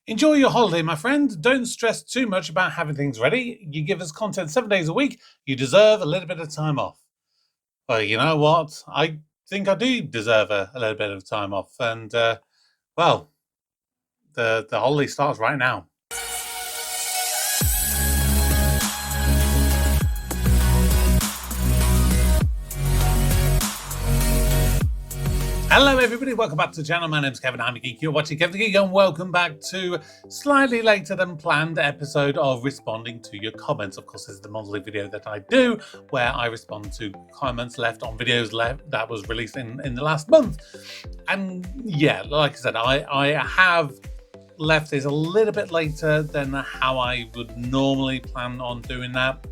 Enjoy your holiday, my friend. Don't stress too much about having things ready. You give us content 7 days a week, you deserve a little bit of time off. Well, you know what? I think I do deserve a little bit of time off. And, well, the holiday starts right now. Hello everybody, welcome back to the channel. My name's Kevin, I'm a geek. You're watching Kevin the Geek, and welcome back to slightly later than planned episode of responding to your comments. Of course, this is the monthly video that I do where I respond to comments left on videos that was released in the last month. And yeah, like I said, I have left this a little bit later than how I would normally plan on doing that,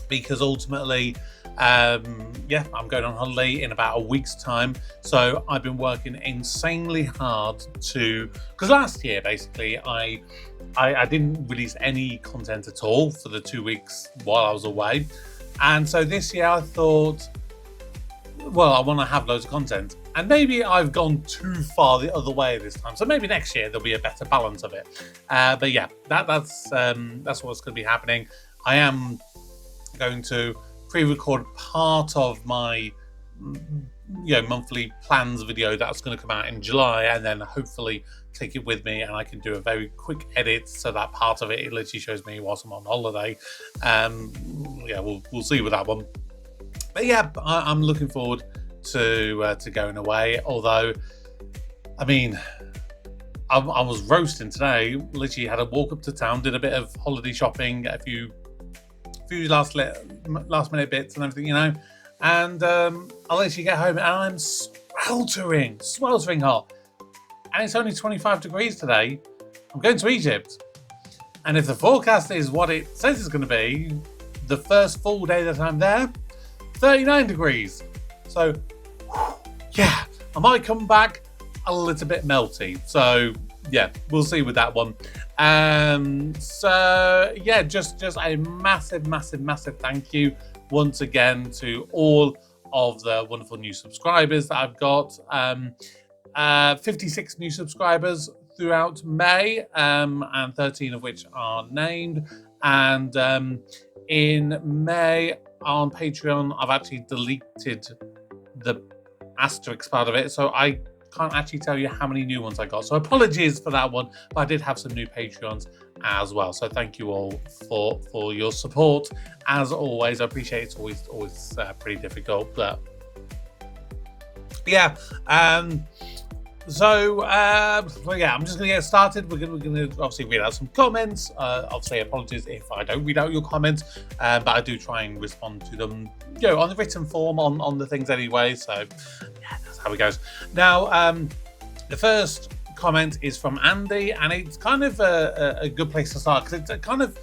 because ultimately I'm going on holiday in about a week's time. So I've been working insanely hard because last year basically I didn't release any content at all for the 2 weeks while I was away. And so this year I thought, well, I want to have loads of content. And maybe I've gone too far the other way this time. So maybe next year there'll be a better balance of it. But yeah, that's what's going to be happening. I am going to pre-record part of my monthly plans video that's going to come out in July, and then hopefully take it with me and I can do a very quick edit so that part of it literally shows me whilst I'm on holiday. We'll see with that one. But yeah, I'm looking forward to going away. Although, I mean, I was roasting today. Literally had a walk up to town, did a bit of holiday shopping, a few last minute bits and everything, and I'll let you get home and I'm sweltering hot, and it's only 25 degrees today. I'm going to Egypt, and if the forecast is what it says it's going to be, the first full day that I'm there, 39 degrees. So yeah, I might come back a little bit melty. So yeah, we'll see with that one. So yeah, just a massive thank you once again to all of the wonderful new subscribers that I've got. 56 new subscribers throughout May, and 13 of which are named. And in May on Patreon, I've actually deleted the asterisk part of it, so I can't actually tell you how many new ones I got. So apologies for that one, but I did have some new Patreons as well. So thank you all for your support. As always, I appreciate it's always pretty difficult, but yeah. I'm just going to get started. We're going to obviously read out some comments. Obviously, apologies if I don't read out your comments, but I do try and respond to them, on the written form on the things anyway. So yeah, that's how it goes. Now, the first comment is from Andy, and it's kind of a good place to start because it kind of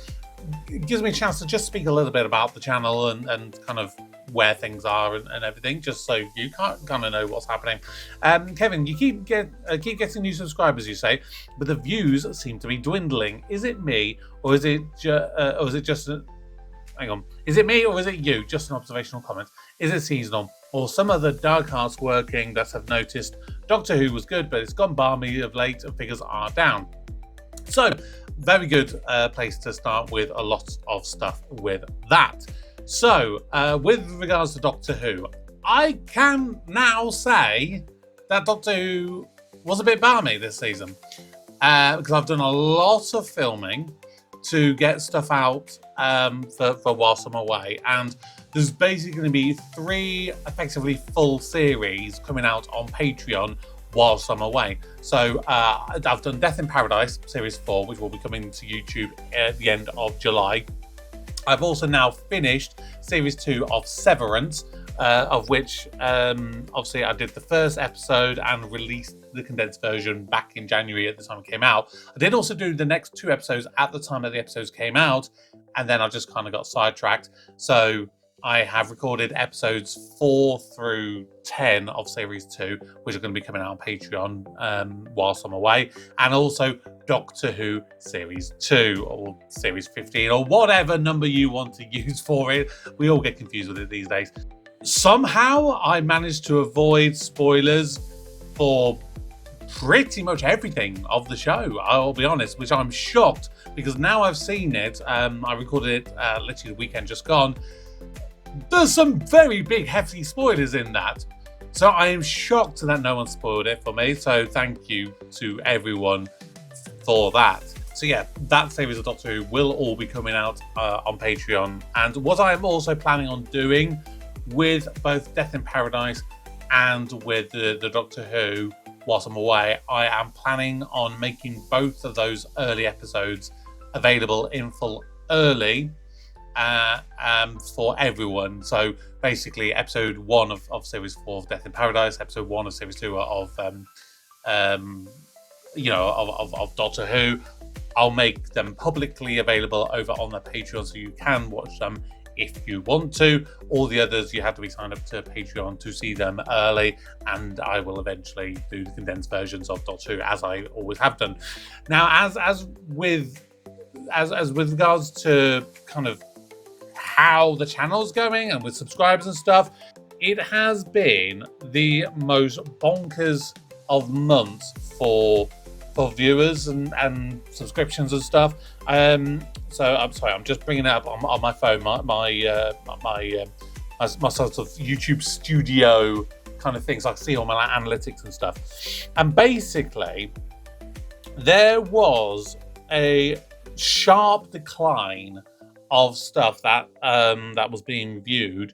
gives me a chance to just speak a little bit about the channel and kind of where things are and everything, just so you kind of know what's happening. Kevin, you keep getting new subscribers, you say, but the views seem to be dwindling. Is it me, or is it just hang on? Is it me or is it you? Just an observational comment. Is it seasonal, or some other dark arts working that have noticed Doctor Who was good, but it's gone balmy of late and figures are down? So, very good place to start with a lot of stuff with that. So, with regards to Doctor Who, I can now say that Doctor Who was a bit balmy this season, because I've done a lot of filming to get stuff out for whilst I'm away, and there's basically going to be 3 effectively full series coming out on Patreon whilst I'm away. So I've done Death in Paradise Series 4, which will be coming to YouTube at the end of July. I've also now finished Series 2 of Severance, of which obviously I did the first episode and released the condensed version back in January at the time it came out. I did also do the next 2 episodes at the time that the episodes came out, and then I just kind of got sidetracked. So I have recorded episodes 4 through 10 of Series 2, which are going to be coming out on Patreon whilst I'm away, and also Doctor Who Series 2 or Series 15 or whatever number you want to use for it. We all get confused with it these days. Somehow I managed to avoid spoilers for pretty much everything of the show, I'll be honest, which I'm shocked because now I've seen it. I recorded it literally the weekend just gone. There's some very big, hefty spoilers in that. So I am shocked that no one spoiled it for me. So thank you to everyone for that. So yeah, that series of Doctor Who will all be coming out on Patreon. And what I am also planning on doing with both Death in Paradise and with the Doctor Who, whilst I'm away, I am planning on making both of those early episodes available in full early for everyone. So basically, episode 1 of series 4 of Death in Paradise, episode 1 of series 2 of Doctor Who. I'll make them publicly available over on the Patreon, so you can watch them if you want to. All the others, you have to be signed up to Patreon to see them early, and I will eventually do the condensed versions of Doctor Who, as I always have done. Now, as with regards to kind of how the channel's going and with subscribers and stuff, it has been the most bonkers of months for viewers and subscriptions and stuff. So I'm sorry, I'm just bringing it up on my phone, my sort of YouTube studio kind of things. I see all my analytics and stuff. And basically, there was a sharp decline of stuff that was being viewed,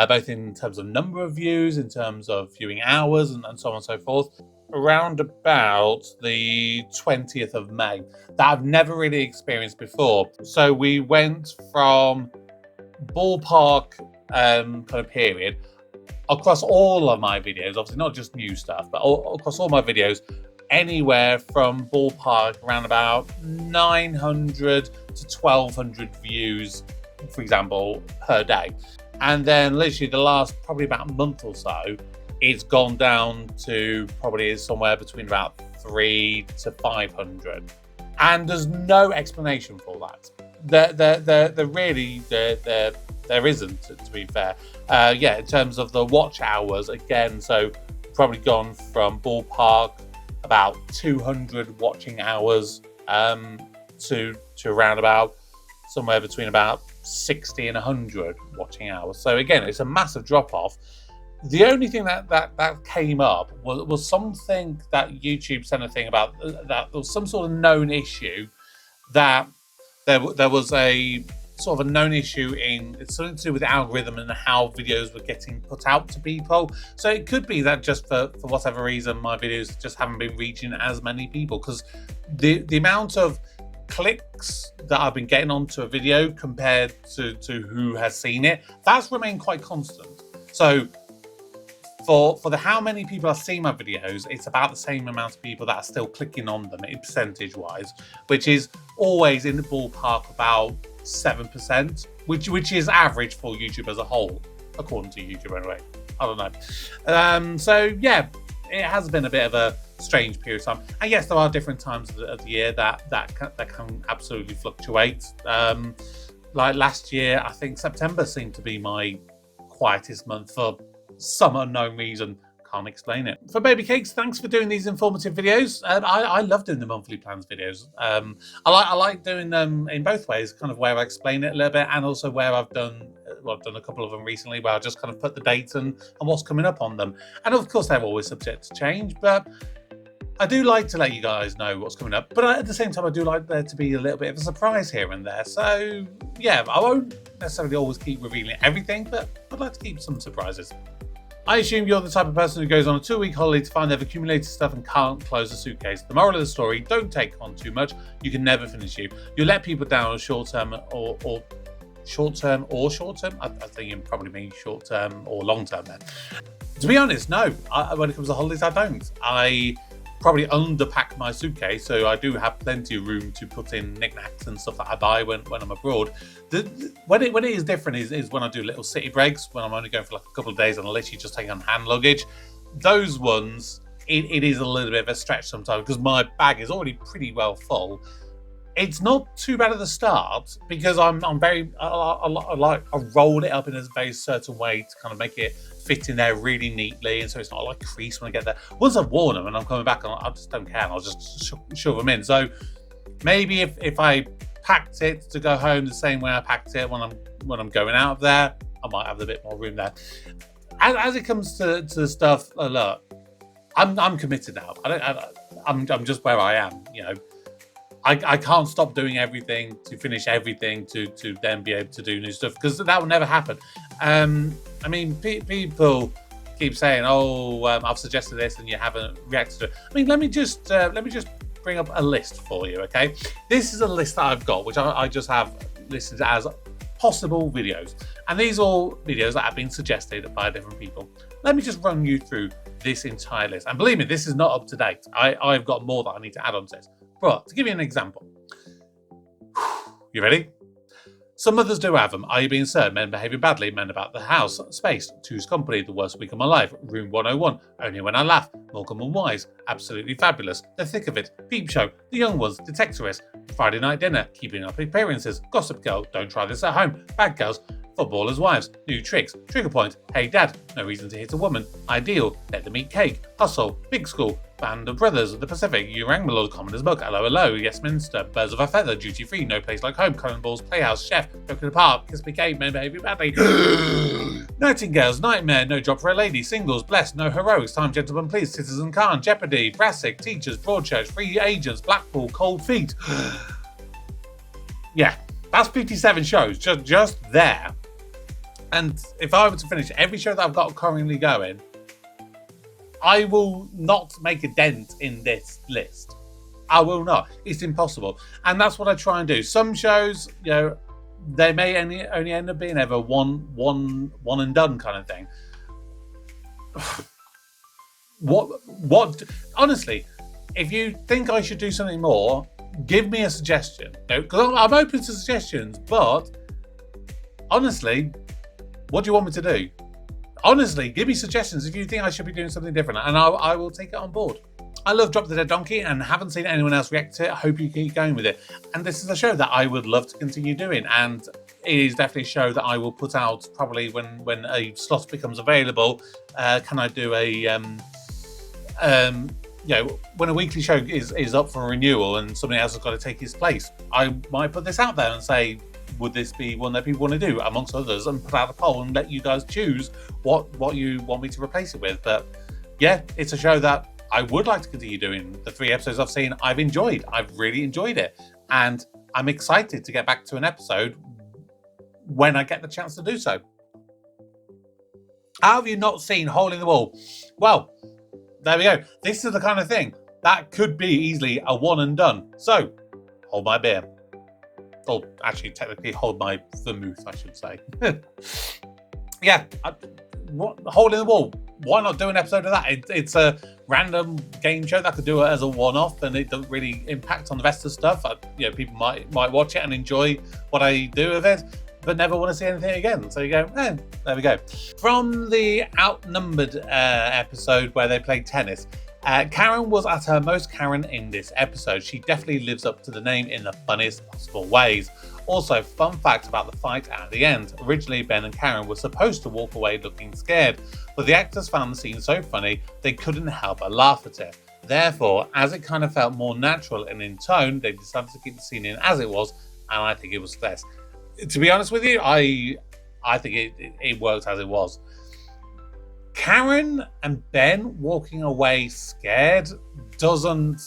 both in terms of number of views, in terms of viewing hours, and so on and so forth, around about the 20th of May, that I've never really experienced before. So we went from ballpark kind of period across all of my videos, obviously not just new stuff, but across all my videos, anywhere from ballpark around about 900 to 1200 views, for example, per day. And then literally the last probably about a month or so, it's gone down to probably somewhere between about 300 to 500. And there's no explanation for that. There isn't, to be fair. In terms of the watch hours, again, so probably gone from ballpark about 200 watching hours to around about somewhere between about 60 and 100 watching hours. So again, it's a massive drop off. The only thing that came up was something that YouTube sent a thing about, that there was some sort of known issue, that there was a sort of a known issue in, it's something to do with the algorithm and how videos were getting put out to people. So it could be that just for whatever reason, my videos just haven't been reaching as many people, because the amount of clicks that I've been getting onto a video compared to who has seen it, that's remained quite constant. So for the how many people have seen my videos, it's about the same amount of people that are still clicking on them in percentage-wise, which is always in the ballpark about 7%, which is average for YouTube as a whole, according to YouTube anyway. I don't know. So yeah, it has been a bit of a strange period of time. And yes, there are different times of the year that can absolutely fluctuate. Like last year, I think September seemed to be my quietest month for some unknown reason. Can't explain it. For Baby Cakes, thanks for doing these informative videos. I love doing the monthly plans videos. I like doing them in both ways, kind of where I explain it a little bit, and also where I've done a couple of them recently where I just kind of put the dates and what's coming up on them. And of course, they're always subject to change, but I do like to let you guys know what's coming up. But at the same time, I do like there to be a little bit of a surprise here and there. So yeah, I won't necessarily always keep revealing everything, but I'd like to keep some surprises. I assume you're the type of person who goes on a 2-week holiday to find they've accumulated stuff and can't close a suitcase. The moral of the story, don't take on too much. You can never finish you. You let people down on short-term or short-term. I think you probably mean short-term or long-term then. To be honest, no. When it comes to holidays, I don't. I probably underpack my suitcase, so I do have plenty of room to put in knickknacks and stuff that I buy when I'm abroad. When it is different is when I do little city breaks, when I'm only going for like a couple of days and I literally just take on hand luggage. Those ones, it is a little bit of a stretch sometimes because my bag is already pretty well full. It's not too bad at the start because I'm very I rolled it up in a very certain way to kind of make it fit in there really neatly, and so it's not like crease when I get there. Once I've worn them and I'm coming back, I just don't care. I'll just shove them in. So maybe if I packed it to go home the same way I packed it when I'm going out of there, I might have a bit more room there. As it comes to the stuff, look, I'm committed now. I'm just where I am, you know. I can't stop doing everything to finish everything to then be able to do new stuff, because that will never happen. I mean, people keep saying, "Oh, I've suggested this and you haven't reacted to it." I mean, let me just bring up a list for you, okay? This is a list that I've got, which I just have listed as possible videos, and these are all videos that have been suggested by different people. Let me just run you through this entire list, and believe me, this is not up to date. I've got more that I need to add on to this. But to give you an example, you ready? Some others do have them. Are you being served? Men behaving badly. Men about the house. Space. Two's company. The worst week of my life. Room 101. Only when I laugh. Malcolm and Wise. Absolutely fabulous. The thick of it. Peep show. The young ones. Detectorist. Friday night dinner. Keeping up appearances. Gossip girl. Don't try this at home. Bad girls. Footballers' wives. New tricks. Trigger point. Hey dad. No reason to hit a woman. Ideal. Let them eat cake. Hustle. Big school. Band of Brothers of the Pacific, You Rang My Lord, Commoner's Book, Hello Hello, Yes Minster, Birds of a Feather, Duty Free, No Place Like Home, Conan Ball's Playhouse, Chef, Joke in the Park, Kiss Me Cave, Men Behaving Badly, Nightingales, Nightmare, No Job for a Lady, Singles, Blessed, No Heroics, Time Gentlemen Please, Citizen Khan, Jeopardy, Brassic, Teachers, Broadchurch, Free Agents, Blackpool, Cold Feet. Yeah, that's 57 shows, just there. And if I were to finish every show that I've got currently going, I will not make a dent in this list. I will not. It's impossible. And that's what I try and do. Some shows, you know, they may only end up being ever one and done kind of thing. What? Honestly, if you think I should do something more, give me a suggestion. Because I'm open to suggestions, but honestly, what do you want me to do? Honestly, give me suggestions if you think I should be doing something different, and I will take it on board. I love Drop the Dead Donkey and haven't seen anyone else react to it. I hope you keep going with it. And this is a show that I would love to continue doing, and it is definitely a show that I will put out probably when a slot becomes available. Can I do a, when a weekly show is up for renewal and somebody else has got to take its place, I might put this out there and say, would this be one that people want to do amongst others, and put out a poll and let you guys choose what you want me to replace it with. But yeah, it's a show that I would like to continue doing. The 3 episodes I've seen, I've really enjoyed it, and I'm excited to get back to an episode when I get the chance to do so. How have you not seen Hole in the Wall? Well, there we go. This is the kind of thing that could be easily a one and done. So hold my beer. Or actually, technically, hold my vermouth, I should say. Yeah, Hole in the Wall. Why not do an episode of that? It's a random game show that could do it as a one-off, and it doesn't really impact on the rest of the stuff. People might watch it and enjoy what I do with it, but never want to see anything again. So you go, there we go. From the Outnumbered episode where they played tennis, Karen was at her most Karen in this episode. She definitely lives up to the name in the funniest possible ways. Also, fun fact about the fight at the end. Originally, Ben and Karen were supposed to walk away looking scared, but the actors found the scene so funny they couldn't help but laugh at it. Therefore, as it kind of felt more natural and in tone, they decided to keep the scene in as it was, and I think it was best. To be honest with you, I think it worked as it was. Karen and Ben walking away scared doesn't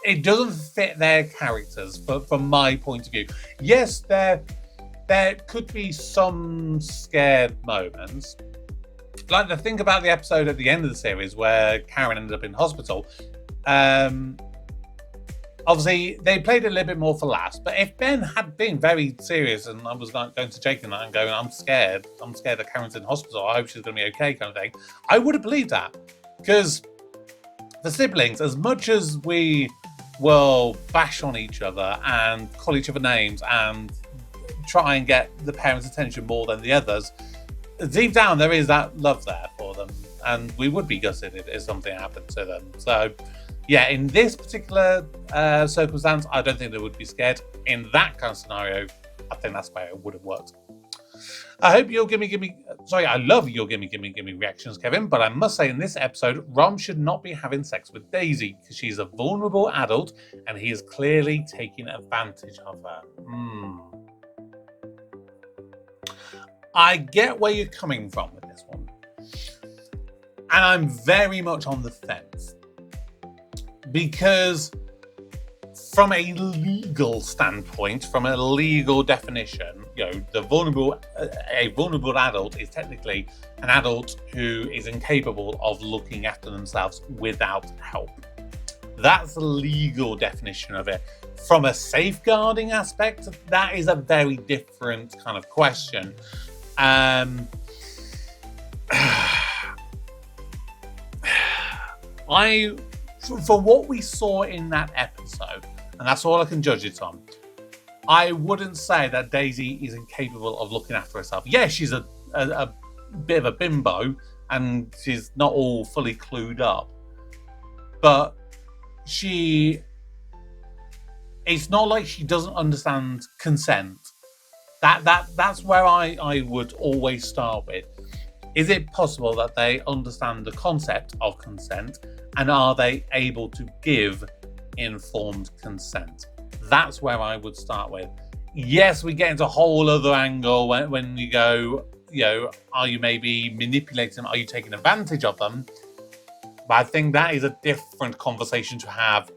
fit their characters, but from my point of view. Yes, there could be some scared moments. Like the thing about the episode at the end of the series where Karen ended up in hospital. Obviously, they played it a little bit more for laughs, but if Ben had been very serious and I was going to Jake and that and going, I'm scared that Karen's in hospital, I hope she's going to be okay kind of thing, I would have believed that. Because the siblings, as much as we will bash on each other and call each other names and try and get the parents' attention more than the others, deep down there is that love there for them, and we would be gutted if something happened to them. So yeah, in this particular circumstance, I don't think they would be scared. In that kind of scenario, I think that's where it would have worked. I hope you'll I love your gimme reactions, Kevin, but I must say in this episode, Rom should not be having sex with Daisy because she's a vulnerable adult and he is clearly taking advantage of her. I get where you're coming from with this one. And I'm very much on the fence. Because from a legal standpoint, from a legal definition, a vulnerable adult is technically an adult who is incapable of looking after themselves without help. That's the legal definition of it. From a safeguarding aspect, that is a very different kind of question. For what we saw in that episode, and that's all I can judge it on, I wouldn't say that Daisy is incapable of looking after herself. Yeah, she's a bit of a bimbo and she's not all fully clued up. But it's not like she doesn't understand consent. That's where I would always start with. Is it possible that they understand the concept of consent and are they able to give informed consent? That's where I would start with. Yes, we get into a whole other angle when you go, are you maybe manipulating them? Are you taking advantage of them? But I think that is a different conversation to have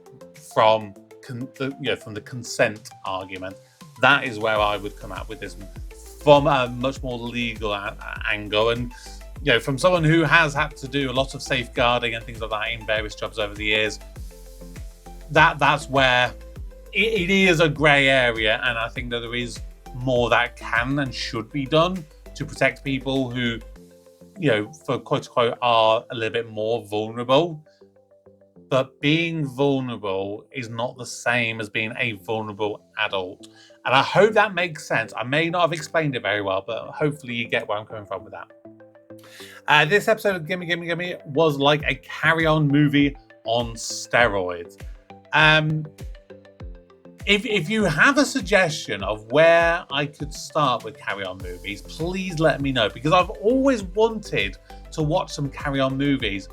from the consent argument. That is where I would come out with this from a much more legal angle. And from someone who has had to do a lot of safeguarding and things like that in various jobs over the years, that's where it is a grey area, and I think that there is more that can and should be done to protect people who, for quote unquote, are a little bit more vulnerable. But being vulnerable is not the same as being a vulnerable adult. And I hope that makes sense. I may not have explained it very well, but hopefully you get where I'm coming from with that. This episode of Gimme was like a carry-on movie on steroids. If you have a suggestion of where I could start with carry-on movies, please let me know, because I've always wanted to watch some carry-on movies,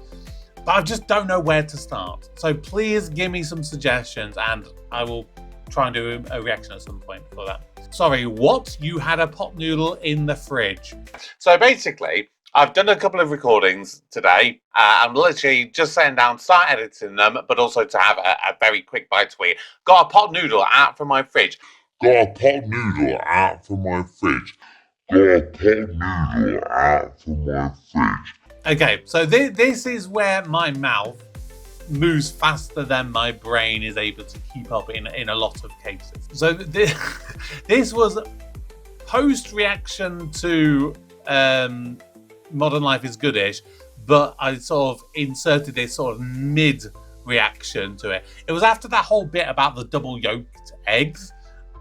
but I just don't know where to start. So please give me some suggestions and I will try and do a reaction at some point for that. Sorry, what? You had a pot noodle in the fridge? So basically, I've done a couple of recordings today. I'm literally just sitting down, start editing them, but also to have a very quick bite to eat. Got a pot noodle out from my fridge. Okay, so this is where my mouth moves faster than my brain is able to keep up in a lot of cases. So this was post-reaction to Modern Life is Goodish, but I sort of inserted this sort of mid-reaction to it. It was after that whole bit about the double-yolked eggs,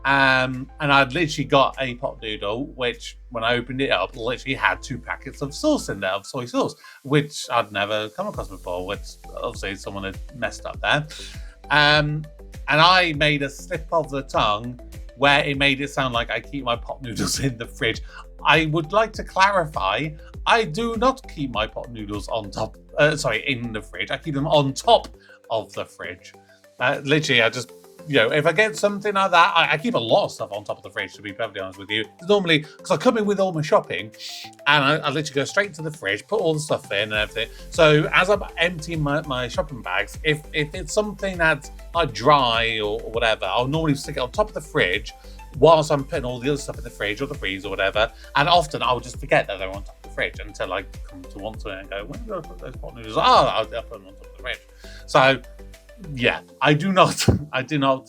and I'd literally got a pot noodle, which, when I opened it up, literally had 2 packets of sauce in there, of soy sauce, which I'd never come across before, which obviously someone had messed up there. And I made a slip of the tongue where it made it sound like I keep my pot noodles in the fridge. I would like to clarify, I do not keep my pot noodles in the fridge. I keep them on top of the fridge. Literally, I just, if I get something like that, I keep a lot of stuff on top of the fridge, to be perfectly honest with you. Normally, because I come in with all my shopping, and I literally go straight to the fridge, put all the stuff in and everything. So as I'm emptying my shopping bags, if it's something that's like dry or whatever, I'll normally stick it on top of the fridge whilst I'm putting all the other stuff in the fridge or the freezer or whatever. And often I'll just forget that they're on top of the fridge until I come to want to and go, when do I put those pot noodles? I'll put them on top of the fridge. So yeah, I do not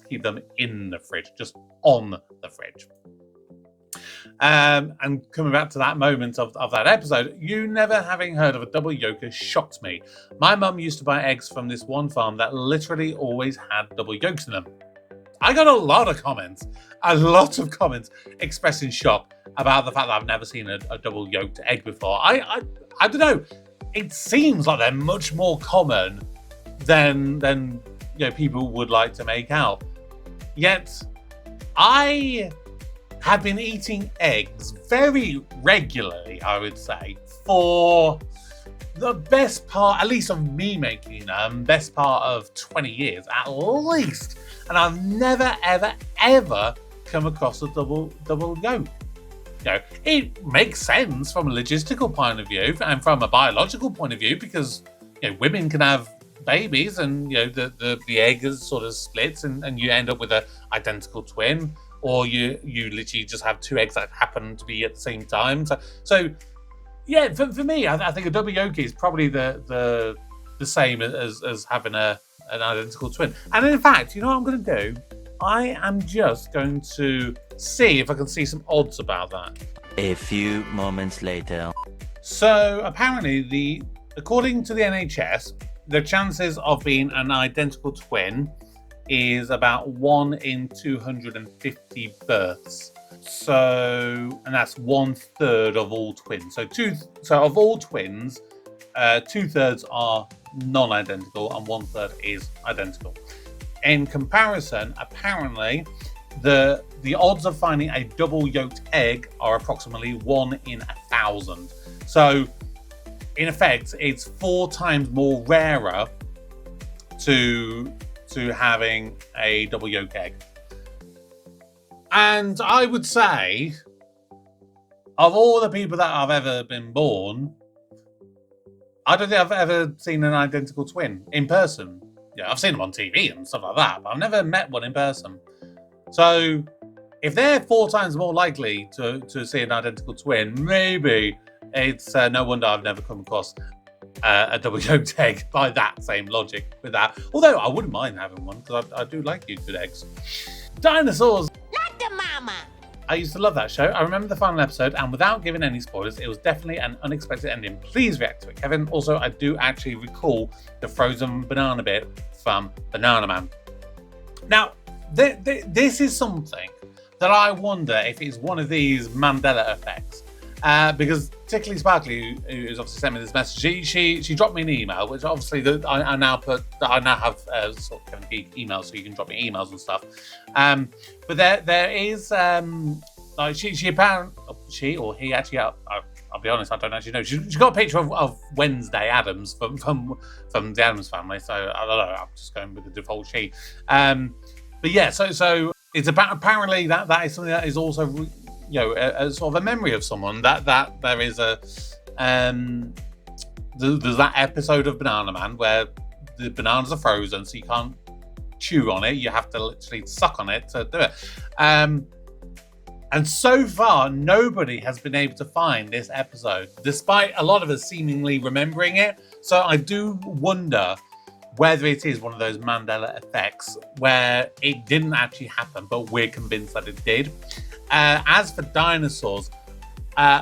keep them in the fridge, just on the fridge. And coming back to that moment of that episode, you never having heard of a double yolker shocked me. My mum used to buy eggs from this one farm that literally always had double yolks in them. I got a lot of comments expressing shock about the fact that I've never seen a double yolked egg before. I don't know. It seems like they're much more common than people would like to make out. Yet, I have been eating eggs very regularly, I would say, for the best part, at least of me making them, best part of 20 years at least. And I've never, ever, ever come across a double yolk. It makes sense from a logistical point of view and from a biological point of view, because women can have babies and the egg is sort of splits and you end up with an identical twin, or you literally just have two eggs that happen to be at the same time. So yeah, for me, I think a double yolk is probably the same as having an identical twin. And in fact, you know what I'm going to do? I am just going to see if I can see some odds about that. A few moments later. So apparently, according to the NHS, the chances of being an identical twin is about 1 in 250 births. So, and that's 1/3 of all twins. So of all twins, 2/3 are non-identical and 1/3 is identical. In comparison, apparently, the odds of finding a double yolked egg are approximately 1 in 1,000. So, in effect, it's 4 times more rarer to having a double yolk egg. And I would say, of all the people that have ever been born, I don't think I've ever seen an identical twin in person. Yeah, I've seen them on TV and stuff like that, but I've never met one in person. So, if they're 4 times more likely to see an identical twin, maybe it's no wonder I've never come across a double yolked egg by that same logic with that. Although I wouldn't mind having one, because I do like good eggs. Dinosaurs! Not the mama! I used to love that show. I remember the final episode, and without giving any spoilers, it was definitely an unexpected ending. Please react to it, Kevin. Also, I do actually recall the frozen banana bit from Banana Man. Now, this is something that I wonder if it's one of these Mandela effects. Because particularly Sparkly, who's obviously sent me this message, she dropped me an email, which obviously I now have sort of Kevin the Geek emails, so you can drop me emails and stuff. But there is like she apparently, she or he actually, I'll be honest, I don't actually know. She got a picture of Wednesday Addams from the Addams Family, so I don't know. I'm just going with the default she. But yeah, so it's about apparently that is something that is also a sort of a memory of someone that there is there's that episode of Banana Man where the bananas are frozen, so you can't chew on it. You have to literally suck on it to do it. And so far, nobody has been able to find this episode, despite a lot of us seemingly remembering it. So I do wonder whether it is one of those Mandela effects where it didn't actually happen, but we're convinced that it did. As for dinosaurs,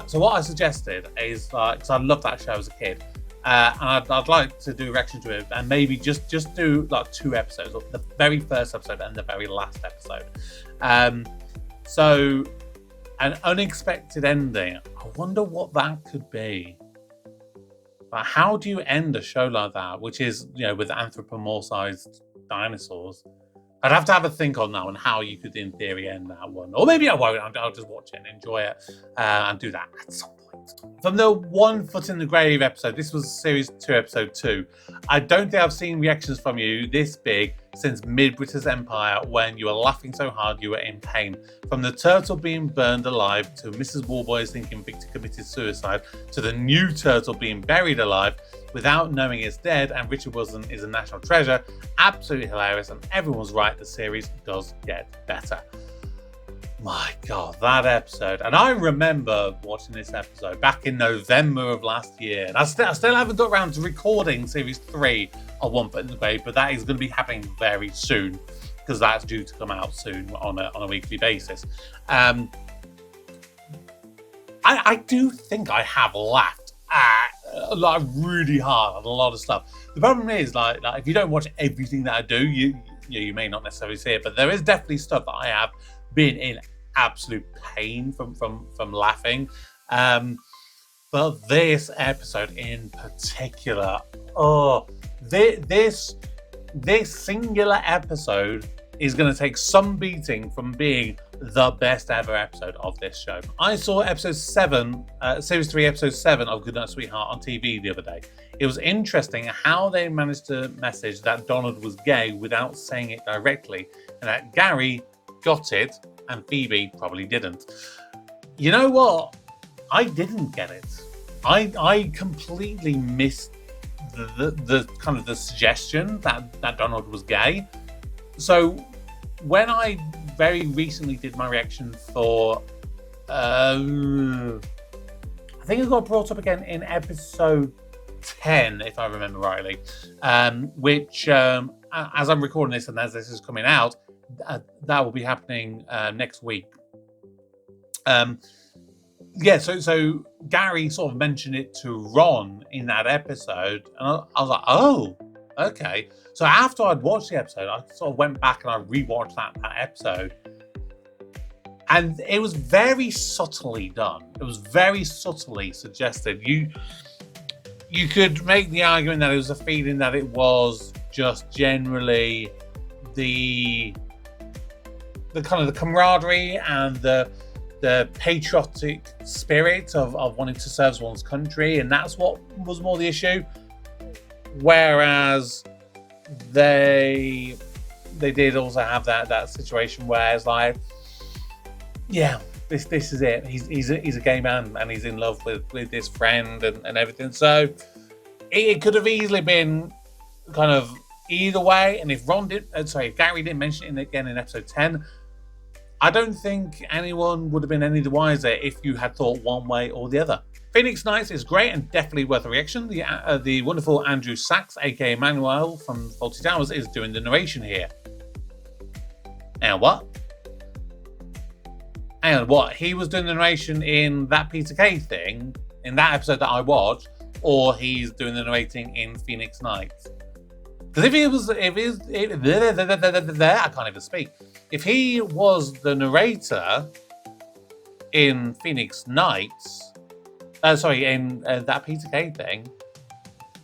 so what I suggested is, because I loved that show as a kid, and I'd like to do a reaction to it, and maybe just do like 2 episodes, the very first episode and the very last episode. So, an unexpected ending. I wonder what that could be. But how do you end a show like that, which is, with anthropomorphized dinosaurs? I'd have to have a think on that one, how you could, in theory, end that one. Or maybe I won't. I'll just watch it and enjoy it and do that at some point. From the One Foot in the Grave episode, this was Series 2, Episode 2. I don't think I've seen reactions from you this big since mid-British Empire, when you were laughing so hard you were in pain. From the turtle being burned alive, to Mrs. Warboys thinking Victor committed suicide, to the new turtle being buried alive without knowing it's dead, and Richard Wilson is a national treasure. Absolutely hilarious, and everyone's right, the series does get better. My God, that episode. And I remember watching this episode back in November of last year. And I still haven't got around to recording Series 3 of One Foot in the Grave, but that is going to be happening very soon, because that's due to come out soon on a weekly basis. I do think I have laughed really hard at a lot of stuff. The problem is, like if you don't watch everything that I do, you may not necessarily see it, but there is definitely stuff that I have been in absolute pain from laughing. But this episode in particular, this this singular episode is going to take some beating from being the best ever episode of this show. I saw episode 7, series 3, episode 7 of Goodnight Sweetheart on TV the other day. It was interesting how they managed to message that Donald was gay without saying it directly, and that Gary got it and Phoebe probably didn't. You know what? I didn't get it. I completely missed the kind of the suggestion that Donald was gay. So when I very recently did my reaction for I think it got brought up again in episode 10, if I remember rightly, which as I'm recording this and as this is coming out, that will be happening next week. So Gary sort of mentioned it to Ron in that episode, and I was like, oh, okay. So after I'd watched the episode, I sort of went back and I rewatched that episode, and it was very subtly done. It was very subtly suggested. You could make the argument that it was a feeling that it was just generally the kind of the camaraderie and the patriotic spirit of wanting to serve one's country, and that's what was more the issue. Whereas they did also have that situation where it's like, yeah, this is it. He's a gay man and he's in love with this friend and everything. So it could have easily been kind of either way. And if Gary didn't mention it again in episode 10, I don't think anyone would have been any the wiser if you had thought one way or the other. Phoenix Nights is great and definitely worth a reaction. The wonderful Andrew Sachs, aka Manuel from Fawlty Towers, is doing the narration here. And what? He was doing the narration in that Peter Kay thing, in that episode that I watched, or he's doing the narrating in Phoenix Nights? Because I can't even speak. If he was the narrator in Phoenix Nights, in that Peter Kay thing,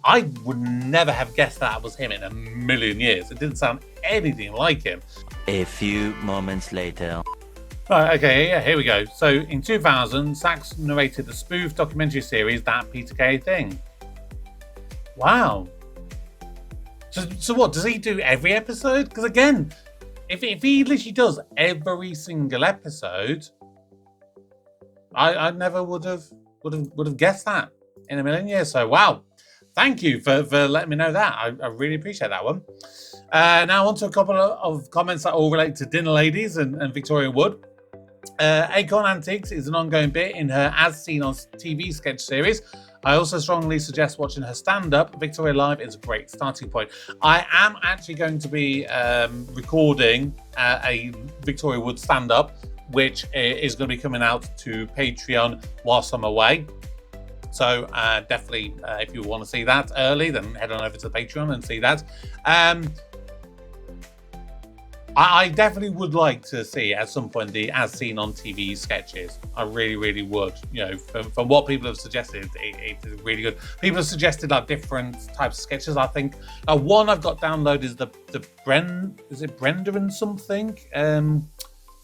I would never have guessed that was him in a million years. It didn't sound anything like him. A few moments later. Right, okay, yeah, here we go. So in 2000, Sachs narrated the spoof documentary series That Peter Kay Thing. Wow. So what, does he do every episode? Because again, if he literally does every single episode, I never would have guessed that in a million years. So wow, thank you for letting me know that. I really appreciate that one. Now on to a couple of comments that all relate to Dinner Ladies and Victoria Wood. Acorn Antiques is an ongoing bit in her As Seen on TV sketch series. I also strongly suggest watching her stand-up. Victoria Live is a great starting point. I am actually going to be recording a Victoria Wood stand-up, which is going to be coming out to Patreon whilst I'm away. So definitely, if you want to see that early, then head on over to Patreon and see that. I definitely would like to see at some point the As Seen on TV sketches. I really, really would. You know, from what people have suggested, it is really good. People have suggested like different types of sketches. I think one I've got downloaded is the Brenda and something? Hang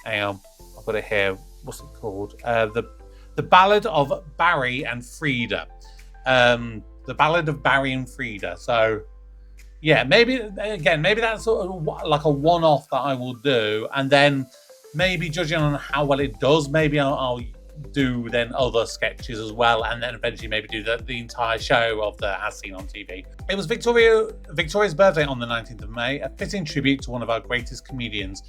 on, I've got it here. What's it called? The Ballad of Barry and Frida. The Ballad of Barry and Frida. So. Yeah, maybe that's sort of like a one-off that I will do, and then maybe judging on how well it does, maybe I'll do then other sketches as well, and then eventually maybe do the entire show of the As Seen on TV. It was Victoria's birthday on the 19th of May, a fitting tribute to one of our greatest comedians.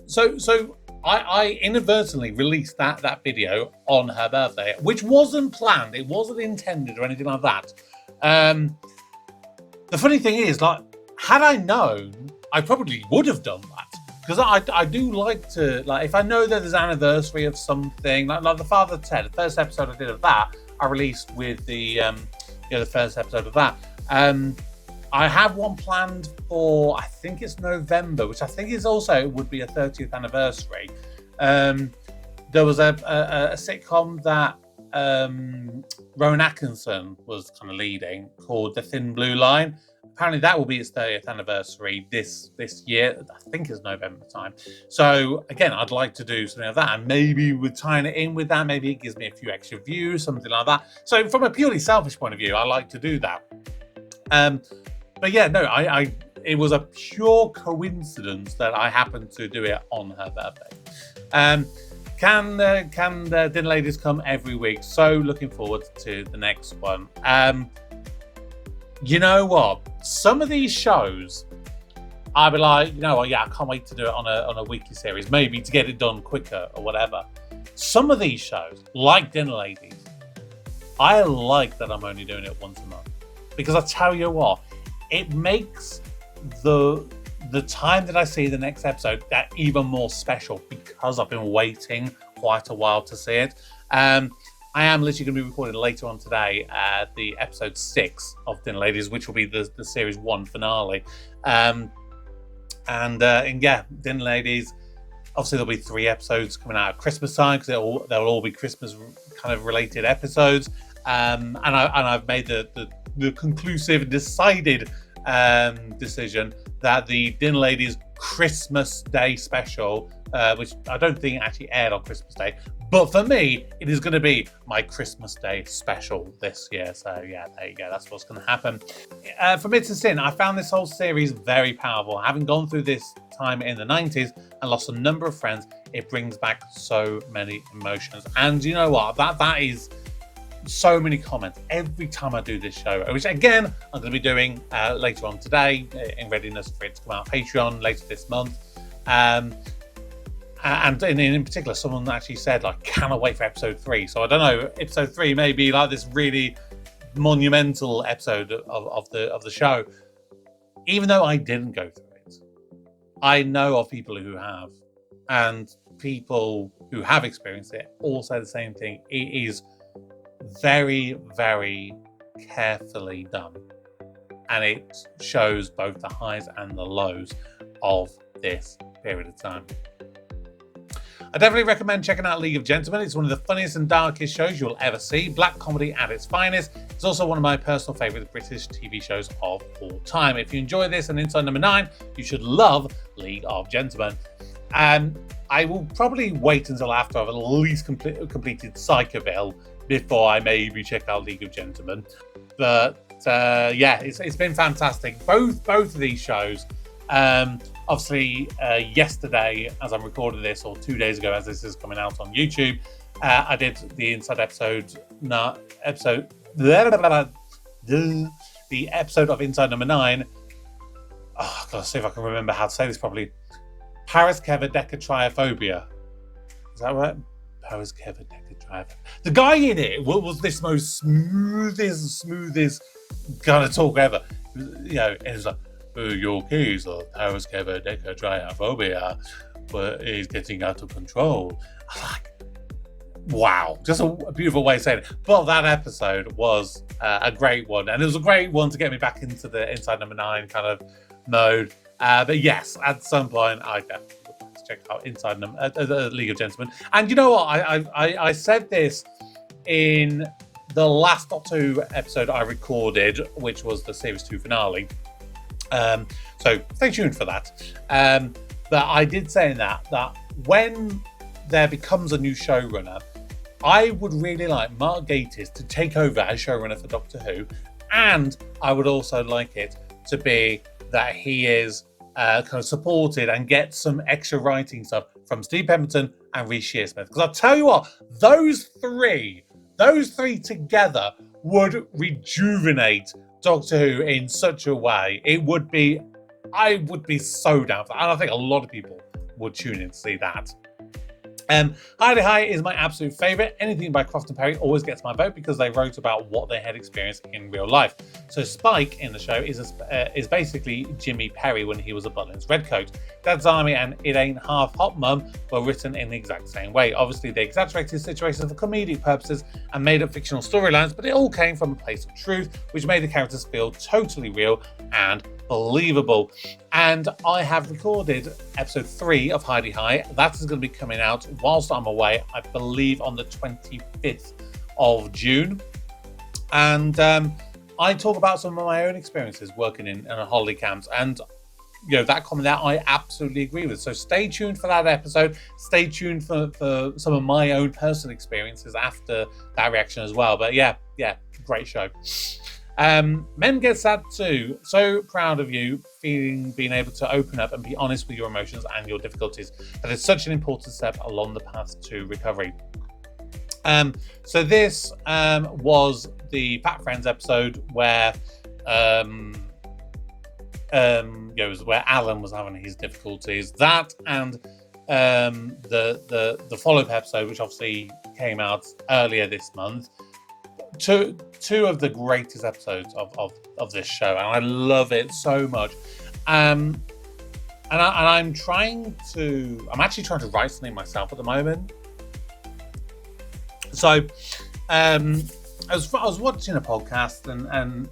So I inadvertently released that video on her birthday, which wasn't planned, it wasn't intended or anything like that. The funny thing is, like, had I known, I probably would have done that. Because I do like to, like, if I know that there's an anniversary of something, like the Father Ted, the first episode I did of that, I released with the first episode of that. I have one planned for, I think it's November, which I think is also would be a 30th anniversary. There was a sitcom that Rowan Atkinson was kind of leading called The Thin Blue Line. Apparently that will be its 30th anniversary this year. I think it's November time. So again, I'd like to do something like that, and maybe with tying it in with that, maybe it gives me a few extra views, something like that. So from a purely selfish point of view, I like to do that. But yeah, no, it was a pure coincidence that I happened to do it on her birthday. Can the Dinner Ladies come every week? So looking forward to the next one. You know what? Some of these shows, I'd be like, you know what? Yeah, I can't wait to do it on a weekly series, maybe to get it done quicker or whatever. Some of these shows, like Dinner Ladies, I like that I'm only doing it once a month, because I tell you what, it makes the time that I see the next episode that even more special, because I've been waiting quite a while to see it. I am literally going to be recording later on today the episode 6 of Dinner Ladies, which will be the series 1 finale. And yeah, Dinner Ladies, obviously there'll be 3 episodes coming out at Christmas time, because they'll all be Christmas kind of related episodes. And I've made the conclusive, decided decision that the Dinner Ladies Christmas Day special, which I don't think actually aired on Christmas Day, but for me, it is going to be my Christmas Day special this year. So yeah, there you go. That's what's going to happen. From It to Sin, I found this whole series very powerful. Having gone through this time in the 90s and lost a number of friends, it brings back so many emotions. And you know what? That is so many comments every time I do this show, which again, I'm going to be doing later on today in readiness for it to come out on Patreon later this month. And in particular, someone actually said, like, cannot wait for episode 3. So I don't know, episode 3 may be like this really monumental episode of the show. Even though I didn't go through it, I know of people who have, and people who have experienced it all say the same thing. It is very, very carefully done, and it shows both the highs and the lows of this period of time. I definitely recommend checking out League of Gentlemen. It's one of the funniest and darkest shows you'll ever see. Black comedy at its finest. It's also one of my personal favourite British TV shows of all time. If you enjoy this and Inside Number 9, you should love League of Gentlemen. I will probably wait until after I've at least completed Psychoville before I maybe check out League of Gentlemen. But yeah, it's been fantastic. Both of these shows. Obviously, yesterday, as I'm recording this, or 2 days ago, as this is coming out on YouTube, I did the Inside episode. The episode of Inside Number 9. Oh, I've got to see if I can remember how to say this properly. Paraskevodecatryphobia. Is that right? Paraskevodecatryphobia. The guy in it was this most smoothest kind of talk ever. You know, and it was like, your case of paraskevodecatryphobia, but is getting out of control. I was like, wow, just a beautiful way of saying it. But that episode was a great one, and it was a great one to get me back into the Inside Number 9 kind of mode. But yes, at some point, I definitely would like to check out Inside the League of Gentlemen. And you know what? I said this in the last Doctor Who episode I recorded, which was the Series 2 finale. So stay tuned for that. But I did say in that when there becomes a new showrunner, I would really like Mark Gatiss to take over as showrunner for Doctor Who, and I would also like it to be that he is kind of supported and get some extra writing stuff from Steve Pemberton and Rhys Shearsmith. Because I'll tell you what, those three together would rejuvenate Doctor Who in such a way. I would be so down for that. And I think a lot of people would tune in to see that. Heidi High is my absolute favourite. Anything by Croft and Perry always gets my vote because they wrote about what they had experienced in real life. So Spike in the show is basically Jimmy Perry when he was a Butlins Redcoat. Dad's Army and It Ain't Half Hot Mum were written in the exact same way. Obviously, they exaggerated situations for comedic purposes and made up fictional storylines, but it all came from a place of truth, which made the characters feel totally real and believable. And I have recorded episode 3 of Heidi High. That is going to be coming out whilst I'm away, I believe on the 25th of June. And I talk about some of my own experiences working in holiday camps, and that comment there, I absolutely agree with. So stay tuned for that episode. Stay tuned for some of my own personal experiences after that reaction as well. But yeah, great show. Men Get Sad too. So proud of you being able to open up and be honest with your emotions and your difficulties. That is such an important step along the path to recovery. So this was the Fat Friends episode where it was where Alan was having his difficulties. That and the follow-up episode, which obviously came out earlier this month. Two of the greatest episodes of this show, and I love it so much. I'm actually trying to write something myself at the moment. So I was watching a podcast and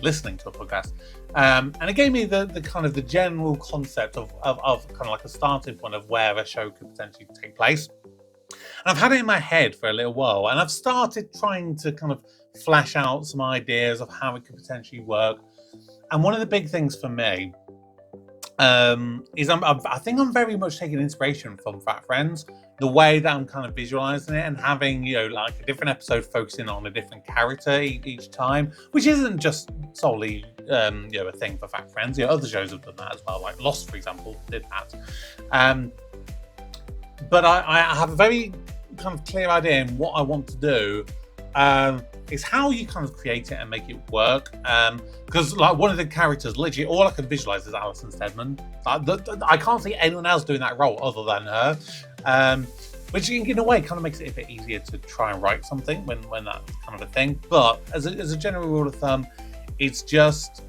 listening to a podcast, and it gave me the kind of the general concept of kind of like a starting point of where a show could potentially take place. And I've had it in my head for a little while, and I've started trying to kind of flesh out some ideas of how it could potentially work. And one of the big things for me is I think I'm very much taking inspiration from Fat Friends, the way that I'm kind of visualizing it and having, like a different episode focusing on a different character each time, which isn't just solely, a thing for Fat Friends. Other shows have done that as well, like Lost, for example, did that. But I have a very kind of clear idea in what I want to do. Is how you kind of create it and make it work. Because like one of the characters, literally all I can visualize is Alison Steadman. I can't see anyone else doing that role other than her. Which in a way kind of makes it a bit easier to try and write something when that's kind of a thing. But as a general rule of thumb, it's just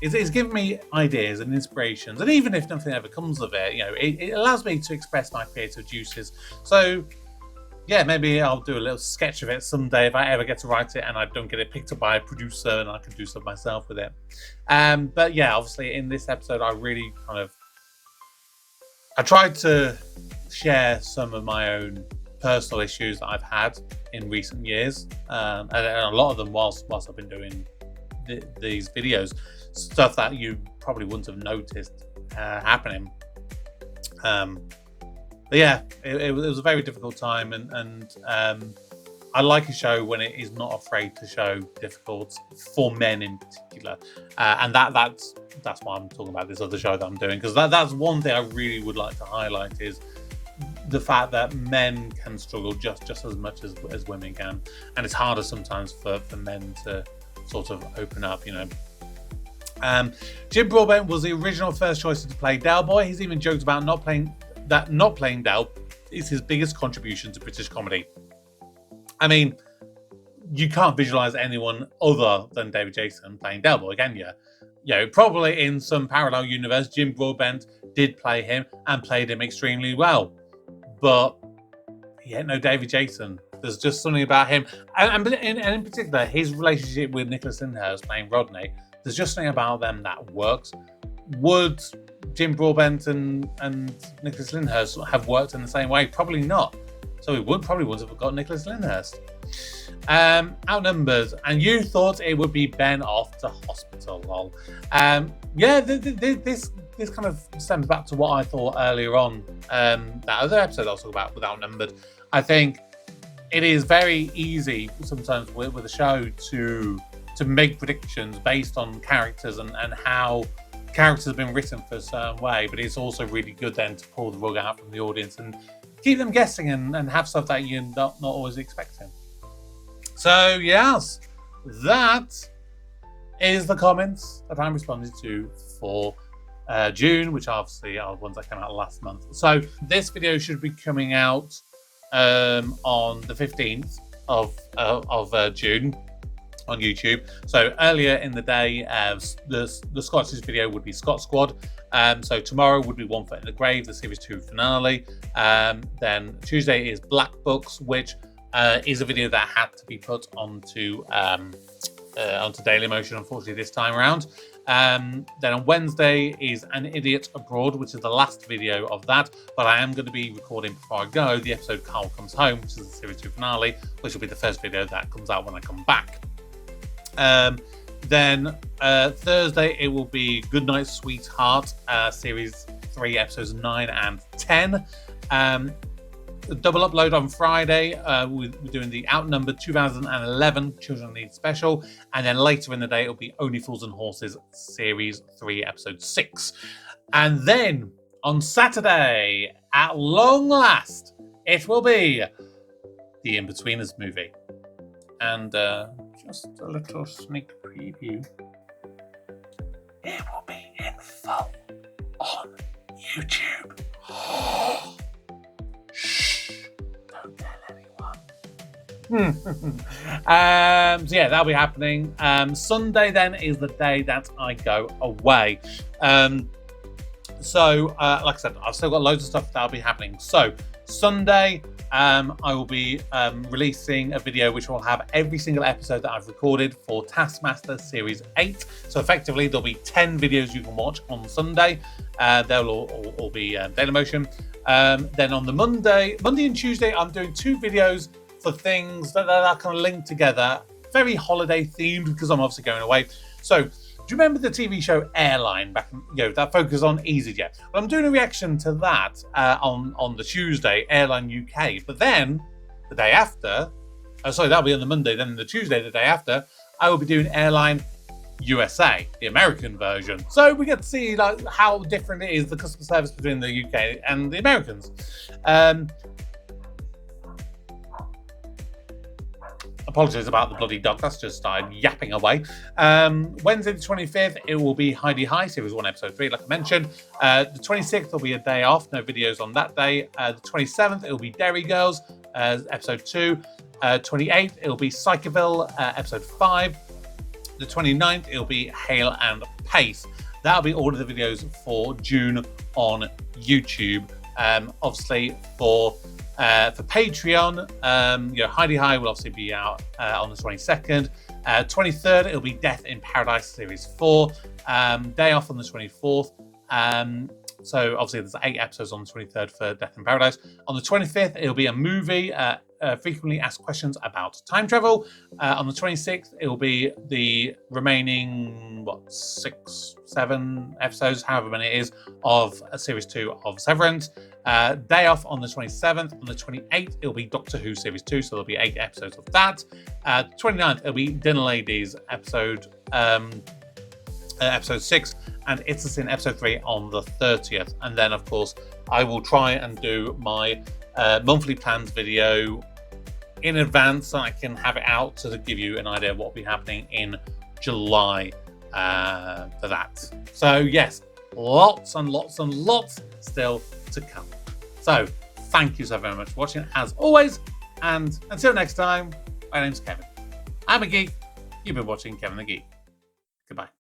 it's given me ideas and inspirations. And even if nothing ever comes of it, it allows me to express my creative juices. So yeah, maybe I'll do a little sketch of it someday if I ever get to write it and I don't get it picked up by a producer and I can do stuff myself with it. But yeah, obviously in this episode, I tried to share some of my own personal issues that I've had in recent years, and a lot of them whilst I've been doing these videos, stuff that you probably wouldn't have noticed happening. But yeah, it was a very difficult time, and I like a show when it is not afraid to show difficult for men in particular, and that's why I'm talking about this other show that I'm doing, because that's one thing I really would like to highlight is the fact that men can struggle just as much as women can, and it's harder sometimes for men to sort of open up, Jim Broadbent was the original first choice to play Del Boy. He's even joked about not playing Del is his biggest contribution to British comedy. I mean, you can't visualize anyone other than David Jason playing Del Boy, can you? Probably in some parallel universe, Jim Broadbent did play him and played him extremely well, but he ain't no David Jason. There's just something about him, and in particular, his relationship with Nicholas Lyndhurst playing Rodney. There's just something about them that works. Would Jim Broadbent and Nicholas Lyndhurst have worked in the same way? Probably not. So we probably wouldn't have got Nicholas Lyndhurst. Outnumbered, and you thought it would be Ben off to hospital. Lol. This kind of stems back to what I thought earlier on. That other episode I was talking about with Outnumbered. I think it is very easy sometimes with a show to make predictions based on characters and how characters have been written for a certain way, but it's also really good then to pull the rug out from the audience and keep them guessing and have stuff that you're not always expecting. So yes, that is the comments that I'm responding to for June, which obviously are ones that came out last month. So this video should be coming out on the 15th of June on YouTube. So earlier in the day, the Scottish video would be Scott Squad. So tomorrow would be One Foot in the Grave, the Series 2 finale. Then Tuesday is Black Books, which is a video that had to be put onto Dailymotion, unfortunately, this time around. Then on Wednesday is An Idiot Abroad, which is the last video of that, but I am going to be recording before I go the episode Carl Comes Home, which is the Series 2 finale, which will be the first video that comes out when I come back. Then Thursday it will be Goodnight Sweetheart, series 3, episodes 9 and 10. The double upload on Friday. We're doing the Outnumbered 2011 Children Need Special, and then later in the day it'll be Only Fools and Horses series 3, episode 6. And then on Saturday, at long last, it will be the In-Betweeners movie. And just a little sneak preview. It will be in full on YouTube. Shh! Don't tell anyone. So yeah, that'll be happening. Sunday then is the day that I go away. So like I said, I've still got loads of stuff that'll be happening. So Sunday, I will be releasing a video which will have every single episode that I've recorded for Taskmaster Series 8. So effectively, there'll be 10 videos you can watch on Sunday. They'll all be Dailymotion. Then on the Monday and Tuesday, I'm doing 2 videos for things that are kind of linked together. Very holiday themed because I'm obviously going away. So do you remember the TV show Airline back, that focused on EasyJet? Well, I'm doing a reaction to that on the Tuesday, Airline UK. But then the day after, that'll be on the Monday. Then the Tuesday, the day after, I will be doing Airline USA, the American version. So we get to see how different it is, the customer service between the UK and the Americans. Apologies about the bloody dog, that's just started yapping away. Wednesday the 25th, it will be Heidi High, Series 1, Episode 3, like I mentioned. The 26th will be a day off, no videos on that day. The 27th, it will be Derry Girls, Episode 2. 28th, it will be Psychoville, Episode 5. The 29th, it will be Hail and Pace. That'll be all of the videos for June on YouTube. Obviously, for Patreon, Heidi High will obviously be out on the 22nd. 23rd, it'll be Death in Paradise Series 4. Day off on the 24th. So obviously there's 8 episodes on the 23rd for Death in Paradise. On the 25th, it'll be a movie, frequently asked questions about time travel. On the 26th, it'll be the remaining, 6, 7 episodes, however many it is, of Series 2 of Severance. Day off on the 27th. On the 28th, it'll be Doctor Who Series 2, so there'll be 8 episodes of that. 29th, it'll be Dinner Ladies episode 6, and It's a Sin episode 3 on the 30th. And then, of course, I will try and do my monthly plans video in advance so I can have it out to give you an idea of what will be happening in July for that. So, yes, lots and lots and lots still to come. So, thank you so very much for watching, as always. And until next time, my name's Kevin. I'm a geek. You've been watching Kevin the Geek. Goodbye.